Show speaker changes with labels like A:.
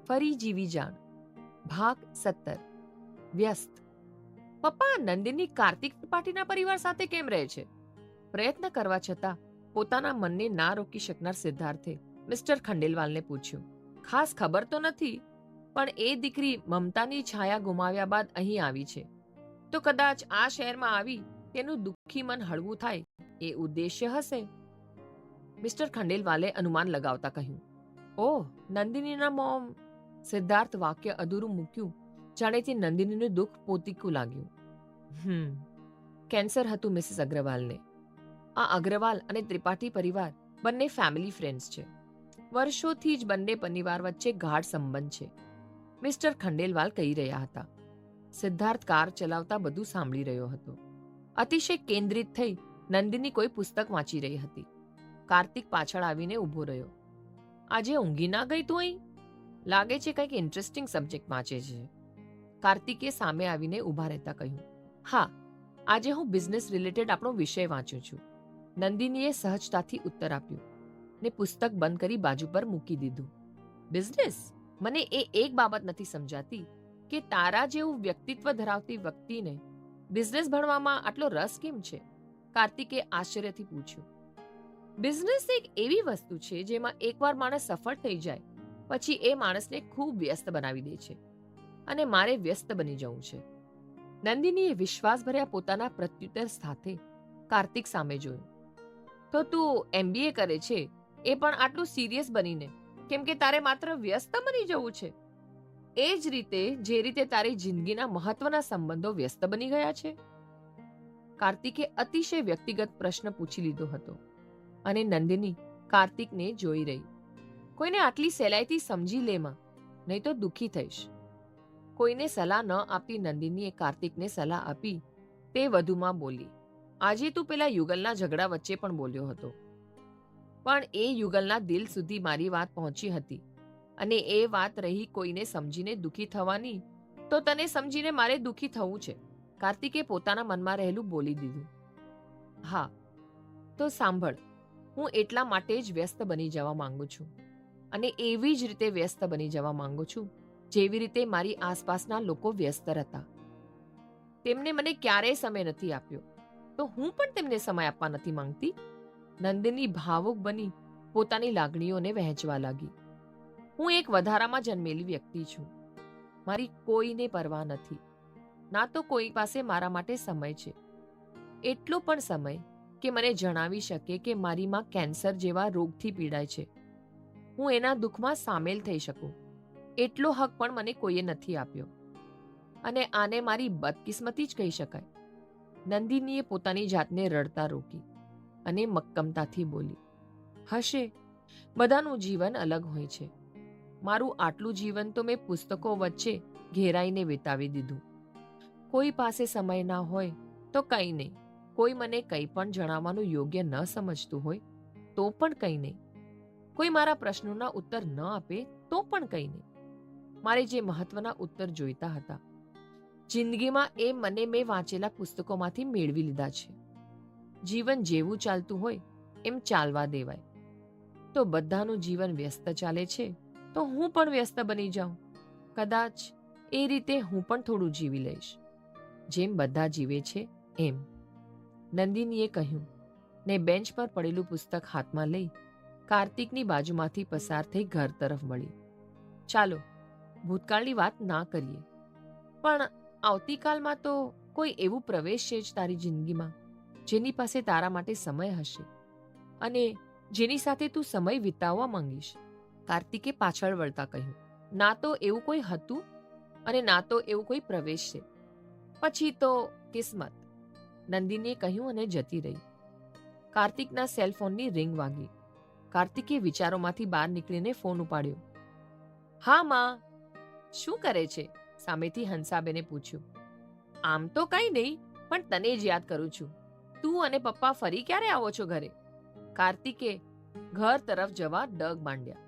A: ફરી જીવી જાણ ભાગ 17 વ્યસ્ત. પપ્પા, નંદિની કાર્તિક ત્રિપાઠીના પરિવાર સાથે કેમ રહે છે? પ્રયત્ન કરવા છતાં પોતાના મનને ના રોકી શકનાર સિદ્ધાર્થે મિસ્ટર ખંડેલવાલને પૂછ્યું. ખાસ ખબર તો નથી, પણ એ દીકરી મમતાની છાયા ગુમાવ્યા બાદ અહીં આવી છે, તો કદાચ આ શહેરમાં આવી તેનું દુઃખી મન હળવું થાય એ ઉદ્દેશ્ય હશે. મિસ્ટર ખંડેલવાલે અનુમાન લગાવતા કહ્યું. ઓહ, નંદિનીના મોમ. સિદ્ધાર્થ વાક્ય અધૂરું મૂક્યું, જાણેથી નંદિનીનું દુઃખ પોતીકું લાગ્યું. કેન્સર હતું મિસિસ અગ્રવાલને. આ અગ્રવાલ અને ત્રિપાઠી પરિવાર બંને ફેમિલી ફ્રેન્ડ્સ છે. વર્ષોથી જ બંને પરિવાર વચ્ચે ગાઢ સંબંધ છે, મિસ્ટર ખંડેલવાલ કહી રહ્યા હતા. સિદ્ધાર્થ કાર ચલાવતા બધું સાંભળી રહ્યો હતો. અતિશય કેન્દ્રિત થઈ નંદિની કોઈ પુસ્તક વાંચી રહી હતી. કાર્તિક પાછળ આવીને ઊભો રહ્યો. આજે ઊંઘી ના ગઈ તું અહીં? લાગે છે કંઈક ઇન્ટરેસ્ટિંગ સબ્જેક્ટ વાંચે છે. કાર્તિકે સામે આવીને ઊભા રહેતા કહ્યું. હા, આજે હું બિઝનેસ રિલેટેડ આપણો વિષય વાંચું છું. નંદિનીએ સહજતાથી ઉત્તર આપ્યો ને પુસ્તક બંધ કરી બાજુ પર મૂકી દીધું. બિઝનેસ? મને એ એક બાબત નથી સમજાતી કે તારા જેવું વ્યક્તિત્વ ધરાવતી વ્યક્તિને બિઝનેસ ભણવામાં આટલો રસ કેમ છે? કાર્તિકે આશ્ચર્યથી પૂછ્યું. બિઝનેસ એક એવી વસ્તુ છે જેમાં એકવાર માણસ સફળ થઈ જાય પછી એ માણસને ખૂબ વ્યસ્ત બનાવી દે છે, અને મારે વ્યસ્ત બની જવું છે. નંદિનીએ વિશ્વાસભર્યા પોતાના પ્રત્યુત્તર સાથે કાર્તિક સામે જોયું. તો તું MBA કરે છે એ પણ આટલું સિરિયસ બનીને, કેમ કે તારે માત્ર વ્યસ્ત બની જવું છે? એ જ રીતે જે રીતે તારી જિંદગીના મહત્વના સંબંધો વ્યસ્ત બની ગયા છે? કાર્તિકે અતિશય વ્યક્તિગત પ્રશ્ન પૂછી લીધો હતો, અને નંદિની કાર્તિકને જોઈ રહી. કોઈને આટલી સહેલાઈથી સમજી લેમાં, નહીં તો દુઃખી થઈશ. કોઈને સલાહ ન આપતી નંદિનીએ કાર્તિકને સલાહ આપી તે વધુમાં બોલી. આજે તું પેલા યુગલના ઝઘડા વચ્ચે પણ બોલ્યો હતો, પણ એ યુગલના દિલ સુધી મારી વાત પહોંચી હતી, અને એ વાત રહી કોઈને સમજીને દુઃખી થવાની, તો તને સમજીને મારે દુઃખી થવું છે. કાર્તિકે પોતાના મનમાં રહેલું બોલી દીધું. હા, તો સાંભળ, હું એટલા માટે જ વ્યસ્ત બની જવા માંગુ છું, અને એવી જ રીતે વ્યસ્ત બની જવા માંગુ છું જેવી રીતે મારી આસપાસના લોકો વ્યસ્ત હતા. તેમને મને ક્યારેય સમય નથી આપ્યો, તો હું પણ તેમને સમય આપવા નથી માંગતી. નંદિની ભાવુક બની પોતાની લાગણીઓને વહેંચવા લાગી. હું એક વધારામાં જન્મેલી વ્યક્તિ છું. મારી કોઈને પરવા નથી, ના તો કોઈ પાસે મારા માટે સમય છે. એટલો પણ સમય કે મને જણાવી શકે કે મારી માં કેન્સર જેવા રોગથી પીડાય છે, હું એના દુઃખમાં સામેલ થઈ શકું, એટલો હક પણ મને કોઈએ નથી આપ્યો. અને આને મારી બદકિસ્મતી જ કહી શકાય. નંદિનીએ પોતાની જાતને રડતા રોકી અને મક્કમતાથી બોલી. હશે, બધાનું જીવન અલગ હોય છે. મારું આટલું જીવન તો મેં પુસ્તકો વચ્ચે ઘેરાઈને વિતાવી દીધું. કોઈ પાસે સમય ના હોય તો કંઈ નહીં, કોઈ મને કંઈ પણ જણાવવાનું યોગ્ય ન સમજતું હોય તો પણ કંઈ નહીં, કોઈ મારા પ્રશ્નોના ઉત્તર ન આપે તો પણ કંઈ નહીં. મારે જે મહત્વના ઉત્તર જોઈતા હતા જિંદગીમાં એ મને મેં વાંચેલા પુસ્તકોમાંથી મેળવી લીધા છે. જીવન જેવું ચાલતું હોય એમ ચાલવા દેવાય. તો બધાનું જીવન વ્યસ્ત ચાલે છે તો હું પણ વ્યસ્ત બની જાઉં. કદાચ એ રીતે હું પણ થોડું જીવી લઈશ, જેમ બધા જીવે છે એમ. નંદિનીએ કહ્યું ને બેન્ચ પર પડેલું પુસ્તક હાથમાં લઈ કાર્તિકની બાજુમાંથી પસાર થઈ ઘર તરફ વળી. ચાલો, ભૂતકાળની વાત ના કરીએ, પણ આવતીકાલમાં તો કોઈ એવું પ્રવેશશે જ તારી જિંદગીમાં જેની પાસે તારા માટે સમય હશે, અને જેની સાથે તું સમય વિતાવવા માંગીશ. કાર્તિકે પાછળ વળતા કહ્યું. ના તો એવું કોઈ હતું અને ના તો એવું કોઈ પ્રવેશશે, પછી તો કિસ્મત, નંદિનીએ કહ્યું અને જતી રહી. કાર્તિકના સેલફોનની રિંગ વાગી. કાર્તિકે વિચારોમાંથી બહાર નીકળીને ફોન ઉપાડ્યો. હા માં, શું કરે છે? સામેથી હંસાબેને પૂછ્યું. આમ તો કંઈ નહીં, પણ તને જ યાદ કરું છું. તું અને પપ્પા ફરી ક્યારે આવો છો ઘરે? કાર્તિકે ઘર તરફ જવા ડગ માંડ્યા.